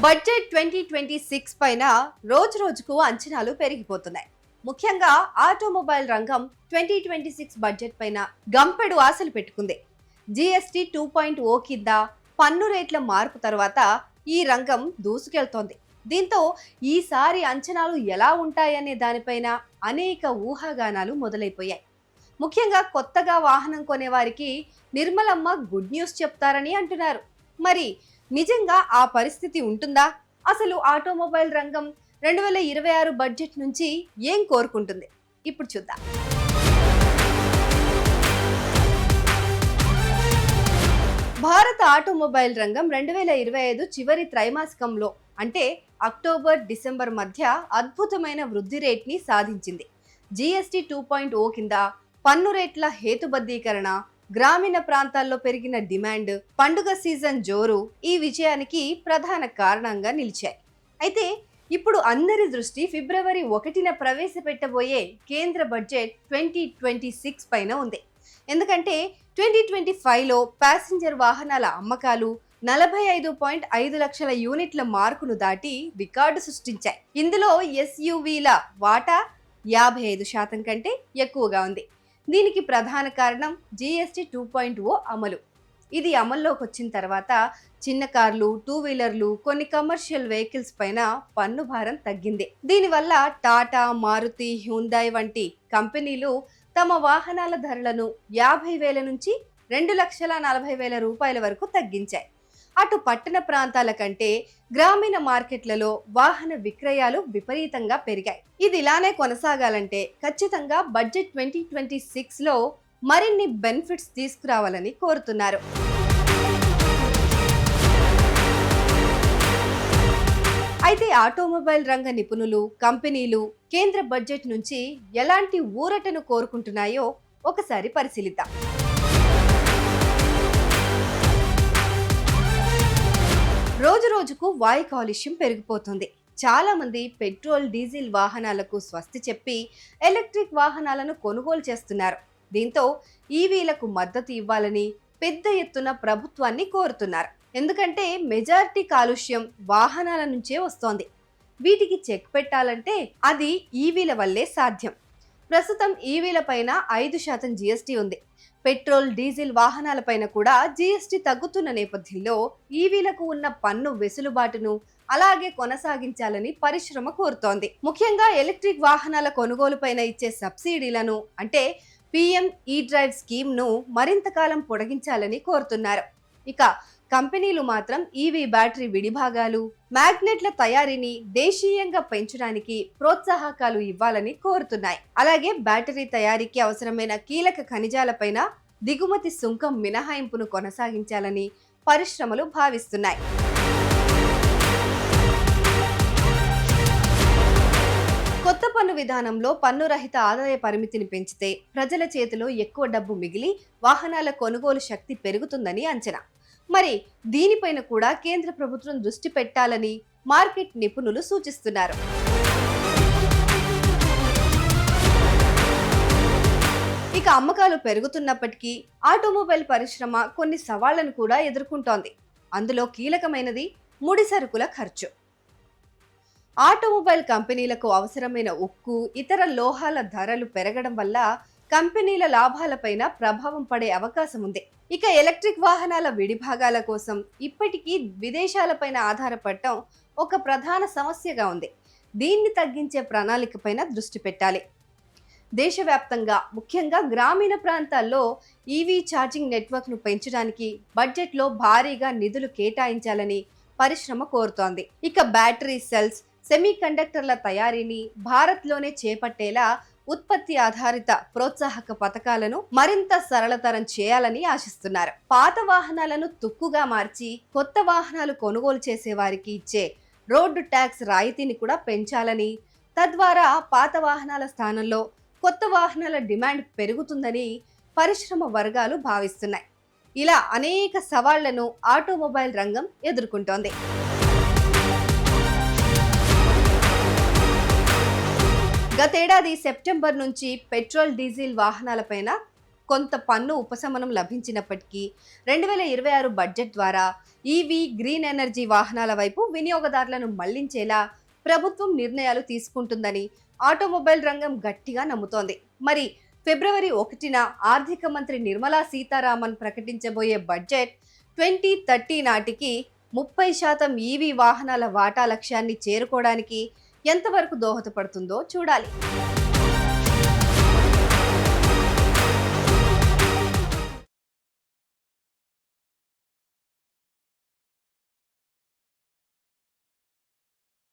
Budget 2026 పైన రోజు రోజుకు అంచనాలు పెరిగిపోతున్నాయి. ముఖ్యంగా ఆటోమొబైల్ రంగం 2026 బడ్జెట్ పైన గంపెడు ఆశలు పెట్టుకుంది. జీఎస్టీ 2.0 కింద పన్ను రేట్ల మార్పు తర్వాత ఈ రంగం దూసుకెళ్తోంది. దీంతో ఈసారి అంచనాలు ఎలా ఉంటాయనే దానిపైన అనేక ఊహాగానాలు మొదలైపోయాయి. ముఖ్యంగా కొత్తగా వాహనం కొనేవారికి నిర్మలమ్మ గుడ్ న్యూస్ చెప్తారని అంటున్నారు. మరి నిజంగా ఆ పరిస్థితి ఉంటుందా? అసలు ఆటోమొబైల్ రంగం 2026 బడ్జెట్ నుంచి ఏం కోరుకుంటుంది? ఇప్పుడు చూద్దాం. భారత ఆటోమొబైల్ రంగం 2025 చివరి త్రైమాసికంలో అంటే అక్టోబర్ డిసెంబర్ మధ్య అద్భుతమైన వృద్ధి రేట్ని సాధించింది. జీఎస్టీ 2.0 కింద పన్ను రేట్ల హేతుబద్ధీకరణ, గ్రామీణ ప్రాంతాల్లో పెరిగిన డిమాండ్, పండుగ సీజన్ జోరు ఈ విజయానికి ప్రధాన కారణంగా నిలిచాయి. అయితే ఇప్పుడు అందరి దృష్టి ఫిబ్రవరి 1న ప్రవేశపెట్టబోయే కేంద్ర బడ్జెట్ 2026 పైన ఉంది. ఎందుకంటే 2025లో ప్యాసింజర్ వాహనాల అమ్మకాలు 45.5 లక్షల యూనిట్ల మార్కును దాటి రికార్డు సృష్టించాయి. ఇందులో ఎస్యూవీల వాటా 55% కంటే ఎక్కువగా ఉంది. దీనికి ప్రధాన కారణం జీఎస్టీ 2.0 అమలు. ఇది అమల్లోకి వచ్చిన తర్వాత చిన్న కార్లు, టూ వీలర్లు, కొన్ని కమర్షియల్ వెహికల్స్ పైన పన్ను భారం తగ్గింది. దీనివల్ల టాటా, మారుతి, హ్యుందాయ్ వంటి కంపెనీలు తమ వాహనాల ధరలను 50,000 నుంచి 2,40,000 రూపాయల వరకు తగ్గించాయి. అటు పట్టణ ప్రాంతాల కంటే గ్రామీణ మార్కెట్లలో వాహన విక్రయాలు విపరీతంగా పెరిగాయి. ఇది ఇలానే కొనసాగాలంటే ఖచ్చితంగా బడ్జెట్ 2026లో మరిన్ని బెనిఫిట్స్ తీసుకురావాలని కోరుతున్నారు. అయితే ఆటోమొబైల్ రంగ నిపుణులు, కంపెనీలు కేంద్ర బడ్జెట్ నుంచి ఎలాంటి ఊరటను కోరుకుంటున్నాయో ఒకసారి పరిశీలిద్దాం. రోజు రోజుకు వాయు కాలుష్యం పెరిగిపోతుంది. చాలా మంది పెట్రోల్, డీజిల్ వాహనాలకు స్వస్తి చెప్పి ఎలక్ట్రిక్ వాహనాలను కొనుగోలు చేస్తున్నారు. దీంతో ఈవీలకు మద్దతు ఇవ్వాలని పెద్ద ఎత్తున ప్రభుత్వాన్ని కోరుతున్నారు. ఎందుకంటే మెజారిటీ కాలుష్యం వాహనాల నుంచే వస్తోంది. వీటికి చెక్ పెట్టాలంటే అది ఈవీల వల్లే సాధ్యం. ప్రస్తుతం ఈవీల పైన 5% జీఎస్టీ ఉంది. పెట్రోల్, డీజిల్ వాహనాలపైన కూడా జీఎస్టీ తగ్గుతున్న నేపథ్యంలో ఈవీలకు ఉన్న పన్ను వెసులుబాటును అలాగే కొనసాగించాలని పరిశ్రమ కోరుతోంది. ముఖ్యంగా ఎలక్ట్రిక్ వాహనాల కొనుగోలుపైన ఇచ్చే సబ్సిడీలను అంటే పిఎం ఈ డ్రైవ్ స్కీమ్ను మరింత కాలం పొడిగించాలని కోరుతున్నారు. ఇక కంపెనీలు మాత్రం ఈవీ బ్యాటరీ విడిభాగాలు, మ్యాగ్నెట్ల తయారీని దేశీయంగా పెంచడానికి ప్రోత్సాహకాలు ఇవ్వాలని కోరుతున్నాయి. అలాగే బ్యాటరీ తయారీకి అవసరమైన కీలక ఖనిజాలపైన దిగుమతి సుంకం మినహాయింపును కొనసాగించాలని పరిశ్రమలు భావిస్తున్నాయి. కొత్త పన్ను విధానంలో పన్ను రహిత ఆదాయ పరిమితిని పెంచితే ప్రజల చేతిలో ఎక్కువ డబ్బు మిగిలి వాహనాల కొనుగోలు శక్తి పెరుగుతుందని అంచనా. మరి దీనిపైన కూడా కేంద్ర ప్రభుత్వం దృష్టి పెట్టాలని మార్కెట్ నిపుణులు సూచిస్తున్నారు. ఇక అమ్మకాలు పెరుగుతున్నప్పటికీ ఆటోమొబైల్ పరిశ్రమ కొన్ని సవాళ్లను కూడా ఎదుర్కొంటోంది. అందులో కీలకమైనది ముడి సరుకుల ఖర్చు. ఆటోమొబైల్ కంపెనీలకు అవసరమైన ఉక్కు, ఇతర లోహాల ధరలు పెరగడం వల్ల కంపెనీల లాభాలపైన ప్రభావం పడే అవకాశం ఉంది. ఇక ఎలక్ట్రిక్ వాహనాల విడిభాగాల కోసం ఇప్పటికీ విదేశాలపైన ఆధారపడటం ఒక ప్రధాన సమస్యగా ఉంది. దీన్ని తగ్గించే ప్రణాళికపైన దృష్టి పెట్టాలి. దేశవ్యాప్తంగా ముఖ్యంగా గ్రామీణ ప్రాంతాల్లో ఈవీ ఛార్జింగ్ నెట్వర్క్ను పెంచడానికి బడ్జెట్లో భారీగా నిధులు కేటాయించాలని పరిశ్రమ కోరుతోంది. ఇక బ్యాటరీ సెల్స్, సెమీ కండక్టర్ల తయారీని భారత్లోనే చేపట్టేలా ఉత్పత్తి ఆధారిత ప్రోత్సాహక పథకాలను మరింత సరళతరం చేయాలని ఆశిస్తున్నారు. పాత వాహనాలను తుక్కుగా మార్చి కొత్త వాహనాలు కొనుగోలు చేసే వారికి ఇచ్చే రోడ్డు ట్యాక్స్ రాయితీని కూడా పెంచాలని, తద్వారా పాత వాహనాల స్థానంలో కొత్త వాహనాల డిమాండ్ పెరుగుతుందని పరిశ్రమ వర్గాలు భావిస్తున్నాయి. ఇలా అనేక సవాళ్లను ఆటోమొబైల్ రంగం ఎదుర్కొంటోంది. గతేడాది సెప్టెంబర్ నుంచి పెట్రోల్, డీజిల్ వాహనాలపైన కొంత పన్ను ఉపశమనం లభించినప్పటికీ 2026 బడ్జెట్ ద్వారా ఈవీ గ్రీన్ ఎనర్జీ వాహనాల వైపు వినియోగదారులను మళ్లించేలా ప్రభుత్వం నిర్ణయాలు తీసుకుంటుందని ఆటోమొబైల్ రంగం గట్టిగా నమ్ముతోంది. మరి ఫిబ్రవరి 1న ఆర్థిక మంత్రి నిర్మలా సీతారామన్ ప్రకటించబోయే బడ్జెట్ 2030 నాటికి 30% ఈవీ వాహనాల వాటా లక్ష్యాన్ని చేరుకోవడానికి ఎంతవరకు దోహదపడుతుందో చూడాలి.